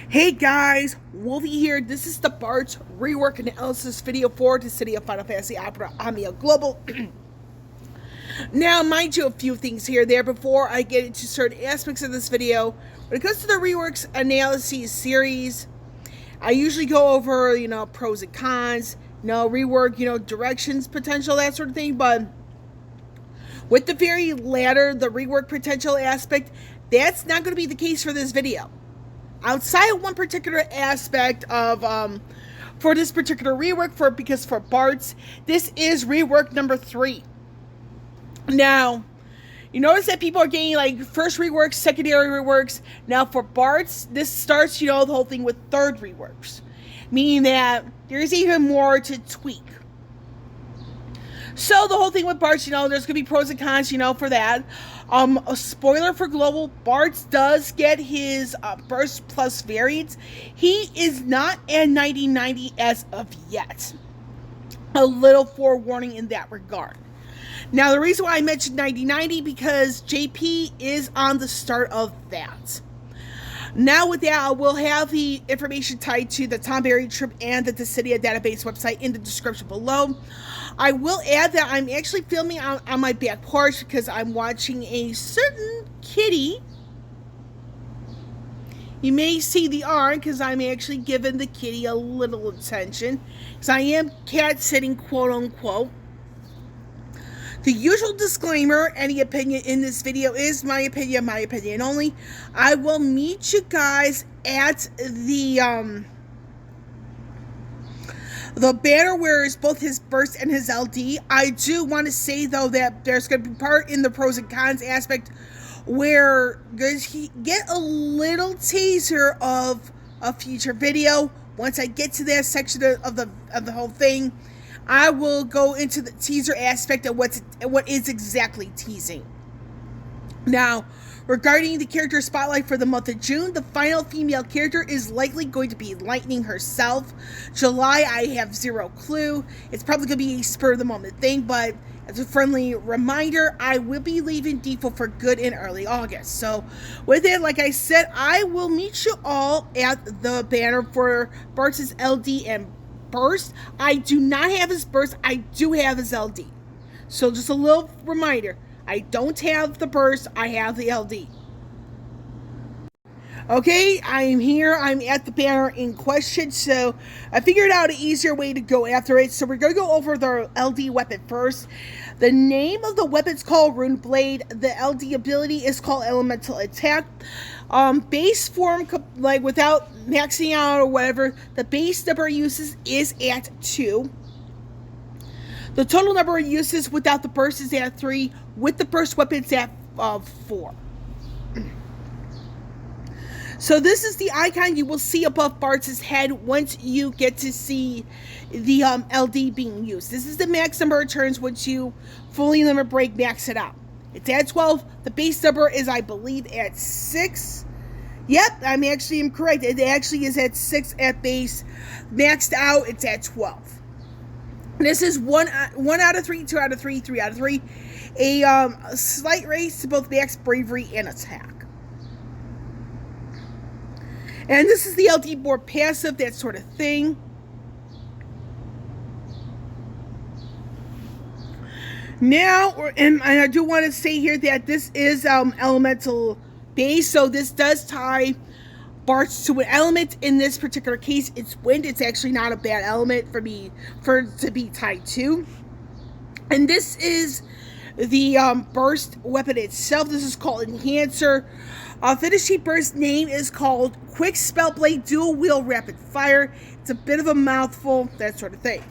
Hey guys, Wolvie here. This is the Bartz rework analysis video for the City of Final Fantasy Opera Amiya Global. Now, mind you, a few things here there before I get into certain aspects of this video. When it comes to the reworks analysis series, I usually go over, pros and cons, rework, directions, potential, that sort of thing. But with the very latter, the rework potential aspect, that's not going to be the case for this video. Outside of one particular aspect of for this particular rework, because for Bartz, this is rework number 3. Now, you notice that people are getting like first reworks, secondary reworks. Now for Bartz, this starts, the whole thing with third reworks, meaning that there's even more to tweak. So the whole thing with Bartz, there's gonna be pros and cons, for that. A spoiler for Global, Bartz does get his Burst Plus variants. He is not at 9090 as of yet. A little forewarning in that regard. Now, the reason why I mentioned 9090 because JP is on the start of that. Now with that, I will have the information tied to the Tom Berry trip and the Dissidia database website in the description below. I will add that I'm actually filming on my back porch because I'm watching a certain kitty. You may see the arm because I'm actually giving the kitty a little attention because I am cat sitting, quote unquote. The usual disclaimer, any opinion in this video is my opinion only. I will meet you guys at the banner where it's both his burst and his LD. I do want to say, though, that there's going to be part in the pros and cons aspect where you get a little teaser of a future video. Once I get to that section of the whole thing, I will go into the teaser aspect of what is exactly teasing. Now, regarding the character spotlight for the month of June, the final female character is likely going to be Lightning herself. July, I have zero clue. It's probably going to be a spur-of-the-moment thing, but as a friendly reminder, I will be leaving DFFOO for good in early August. So, with it, like I said, I will meet you all at the banner for Bartz's LD and Burst. I do not have his Burst. I do have his LD. So just a little reminder. I don't have the Burst. I have the LD. Okay, I am here. I'm at the banner in question. So I figured out an easier way to go after it. So we're going to go over the LD weapon first. The name of the weapon is called Rune Blade. The LD ability is called Elemental Attack. Base form, like without maxing out or whatever, the base number of uses is at 2. The total number of uses without the burst is at 3. With the burst weapon, it's at 4. So this is the icon you will see above Bartz's head once you get to see the LD being used. This is the max number of turns once you fully limit break max it out. It's at 12. The base number is, I believe, at 6. Yep, I'm correct. It actually is at 6 at base. Maxed out, it's at 12. This is 1 out of 3, 2 out of 3, 3 out of 3. A slight raise to both max bravery and attack. And this is the LD more passive, that sort of thing. Now, and I do want to say here that this is elemental base, so this does tie Bartz to an element. In this particular case, it's wind. It's actually not a bad element for it to be tied to. And this is the burst weapon itself. This is called Enhancer. Finishing burst name is called Quick Spell Blade Dual Wield Rapid Fire. It's a bit of a mouthful, that sort of thing.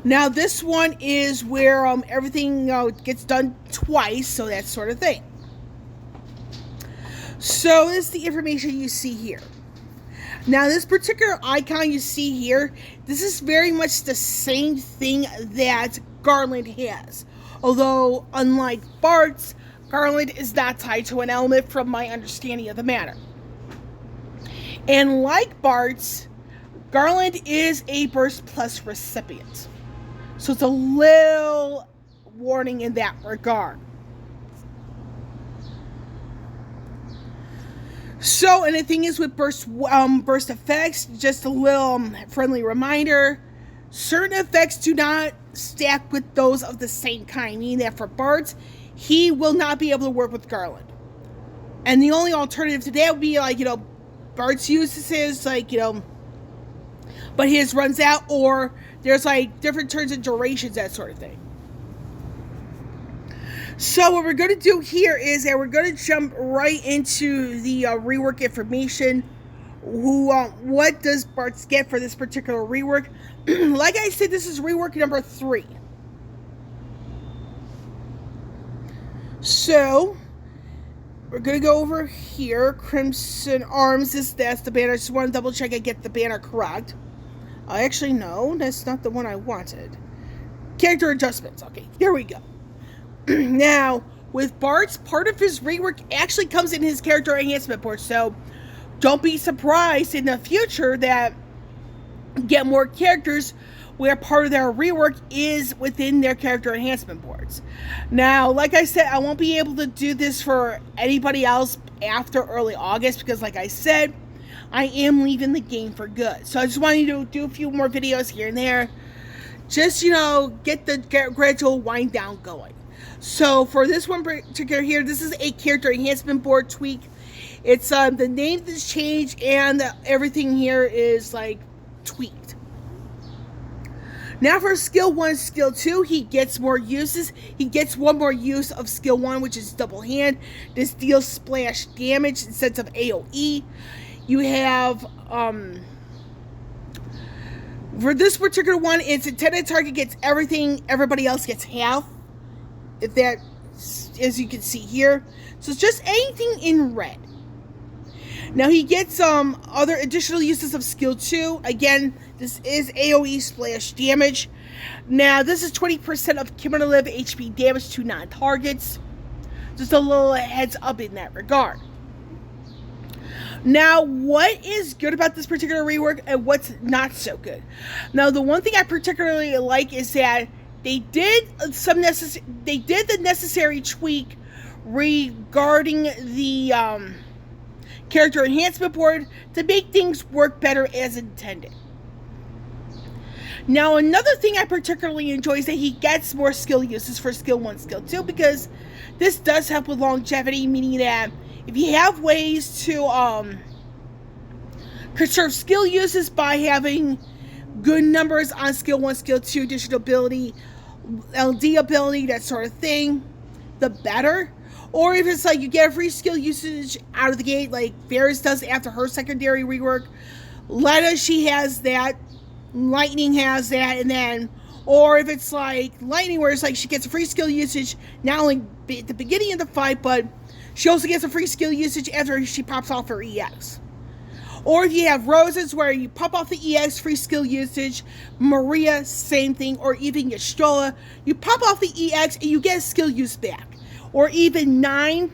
Now this one is where everything gets done twice, so that sort of thing. So this is the information you see here. Now this particular icon you see here, this is very much the same thing that Garland has. Although, unlike Bartz, Garland is not tied to an element from my understanding of the matter. And like Bartz, Garland is a Burst Plus recipient. So it's a little warning in that regard. So, and the thing is with burst effects, just a little friendly reminder, certain effects do not stack with those of the same kind, meaning that for Bartz, he will not be able to work with Garland. And the only alternative to that would be like, Bartz uses his, like, but his runs out, or there's like different turns and durations, that sort of thing. So what we're going to do here is that we're going to jump right into the rework information. What does Bartz get for this particular rework? Like I said, this is rework number 3. So we're going to go over here. Crimson Arms, that's the banner. I just want to double check I get the banner correct. Actually, no, that's not the one I wanted. Character adjustments. Okay, here we go. Now, with Bartz, part of his rework actually comes in his character enhancement board, so don't be surprised in the future that get more characters where part of their rework is within their character enhancement boards. Now, like I said, I won't be able to do this for anybody else after early August because, like I said, I am leaving the game for good. So I just wanted to do a few more videos here and there. Just, get the gradual wind down going. So for this one particular here, this is a character enhancement board tweak. It's the name that's changed and everything here is like tweaked. Now for skill 1, skill 2, he gets more uses. He gets one more use of skill 1, which is double hand. This deals splash damage instead of AoE. You have, for this particular one, it's intended target gets everything, everybody else gets half. If that, as you can see here. So it's just anything in red. Now he gets other additional uses of skill 2. Again, this is AoE splash damage. Now this is 20% of cumulative HP damage to non-targets. Just a little heads up in that regard. Now, what is good about this particular rework and what's not so good? Now, the one thing I particularly like is that they did the necessary tweak regarding the character enhancement board to make things work better as intended. Now, another thing I particularly enjoy is that he gets more skill uses for skill 1, skill 2, because this does help with longevity, meaning that if you have ways to conserve skill uses by having good numbers on skill 1, skill 2, additional ability, LD ability, that sort of thing, the better. Or if it's like you get a free skill usage out of the gate, like Varys does after her secondary rework. Letta, she has that. Lightning has that, and then, or if it's like Lightning, where it's like she gets a free skill usage not only at the beginning of the fight, but she also gets a free skill usage after she pops off her EX. Or if you have Roses, where you pop off the EX, free skill usage. Maria, same thing. Or even Yastrola, you pop off the EX and you get a skill use back. Or even 9,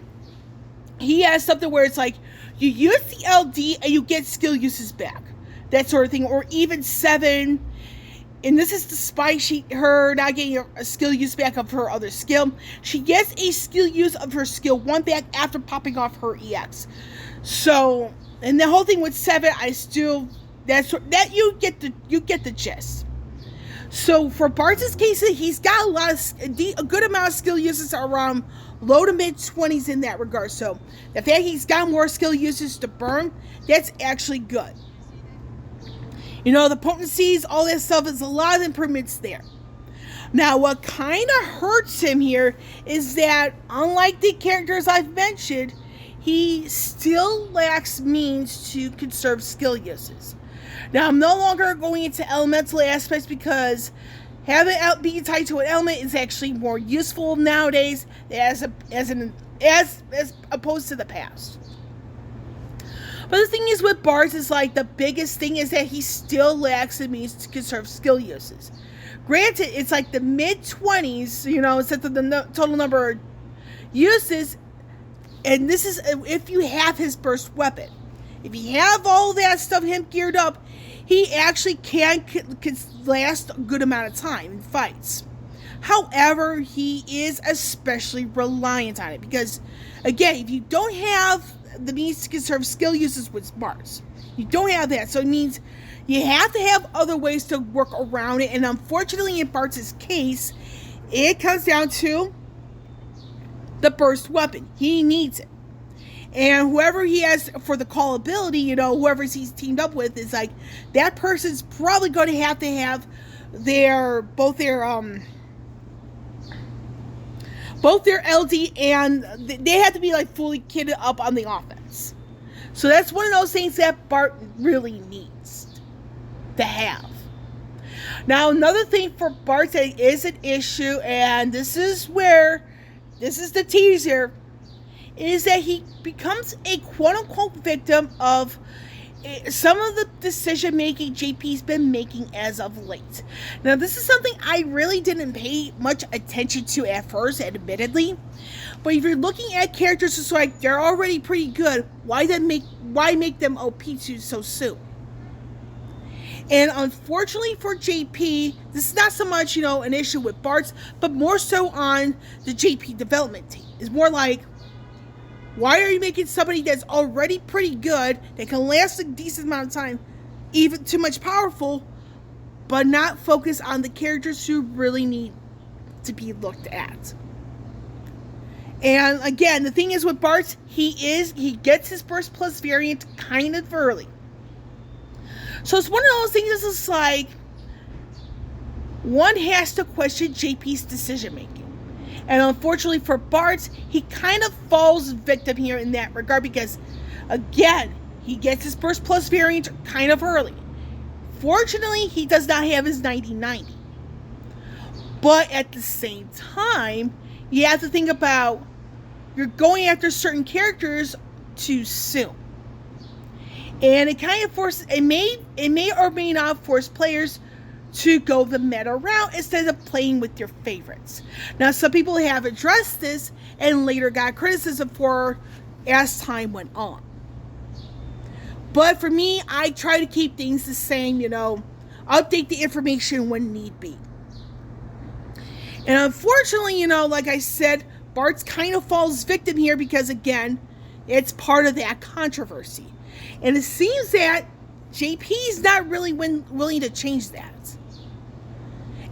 he has something where it's like you use the LD and you get skill uses back, that sort of thing. Or even 7, and this is despite her not getting a skill use back of her other skill, she gets a skill use of her skill 1 back after popping off her EX. So, and the whole thing with 7, that you get the gist. So for Bartz's case, he's got a good amount of skill uses around low to mid 20s in that regard. So the fact he's got more skill uses to burn, that's actually good. The potencies, all that stuff, is a lot of improvements there. Now, what kind of hurts him here is that, unlike the characters I've mentioned, he still lacks means to conserve skill uses. Now, I'm no longer going into elemental aspects because having it being tied to an element is actually more useful nowadays as opposed to the past. But the thing is with Bartz is like the biggest thing is that he still lacks the means to conserve skill uses. Granted, it's like the mid-20s, instead of the total number of uses, and this is if you have his burst weapon. If you have all that stuff him geared up, he actually can last a good amount of time in fights. However, he is especially reliant on it because, again, if you don't have the means to conserve skill uses with Bartz. You don't have that, so it means you have to have other ways to work around it, and unfortunately in Bartz's case, it comes down to the burst weapon. He needs it. And whoever he has for the call ability, you know, whoever he's teamed up with is like, that person's probably going to have both their LD and they have to be like fully kitted up on the offense. So that's one of those things that Bart really needs to have. Now, another thing for Bart that is an issue, and this is the teaser, is that he becomes a quote-unquote victim of some of the decision-making JP's been making as of late. Now, this is something I really didn't pay much attention to at first, admittedly. But if you're looking at characters just like they're already pretty good, why make them OP so soon? And unfortunately for JP, this is not so much, you know, an issue with Bartz, but more so on the JP development team. It's more like, why are you making somebody that's already pretty good, that can last a decent amount of time, even too much powerful, but not focus on the characters who really need to be looked at? And again, the thing is with Bartz, he gets his burst plus variant kind of early. So it's one of those things that's just like, one has to question JP's decision making. And unfortunately for Bartz, he kind of falls victim here in that regard because, again, he gets his burst plus variant kind of early. Fortunately, he does not have his 90-90. But at the same time, you have to think about, you're going after certain characters too soon. And it kind of forces, it may or may not force players to go the meta route instead of playing with your favorites. Now, some people have addressed this and later got criticism for as time went on. But for me, I try to keep things the same, you know, update the information when need be. And unfortunately, you know, like I said, Bartz kind of falls victim here because, again, it's part of that controversy. And it seems that JP is not really willing to change that.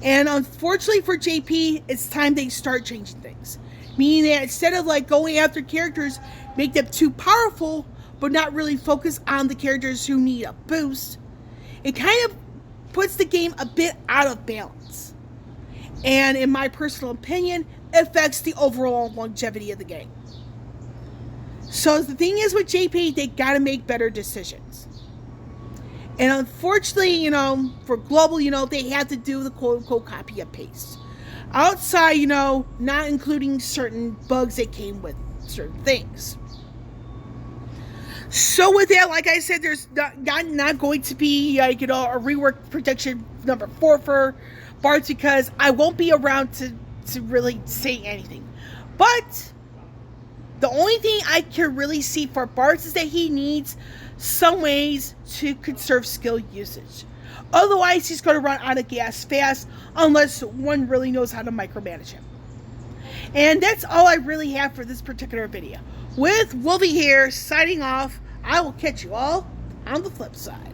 And unfortunately for JP, it's time they start changing things. Meaning that instead of like going after characters, make them too powerful, but not really focus on the characters who need a boost, it kind of puts the game a bit out of balance. And in my personal opinion, it affects the overall longevity of the game. So the thing is with JP, they gotta make better decisions. And unfortunately, you know, for global, you know, they have to do the quote-unquote copy and paste. Outside, you know, not including certain bugs that came with certain things. So with that, like I said, there's not going to be, like, you know, a rework prediction number 4 for Bartz because I won't be around to really say anything. But the only thing I can really see for Bartz is that he needs some ways to conserve skill usage. Otherwise, he's going to run out of gas fast unless one really knows how to micromanage him. And that's all I really have for this particular video. With Wolvie here, signing off. I will catch you all on the flip side.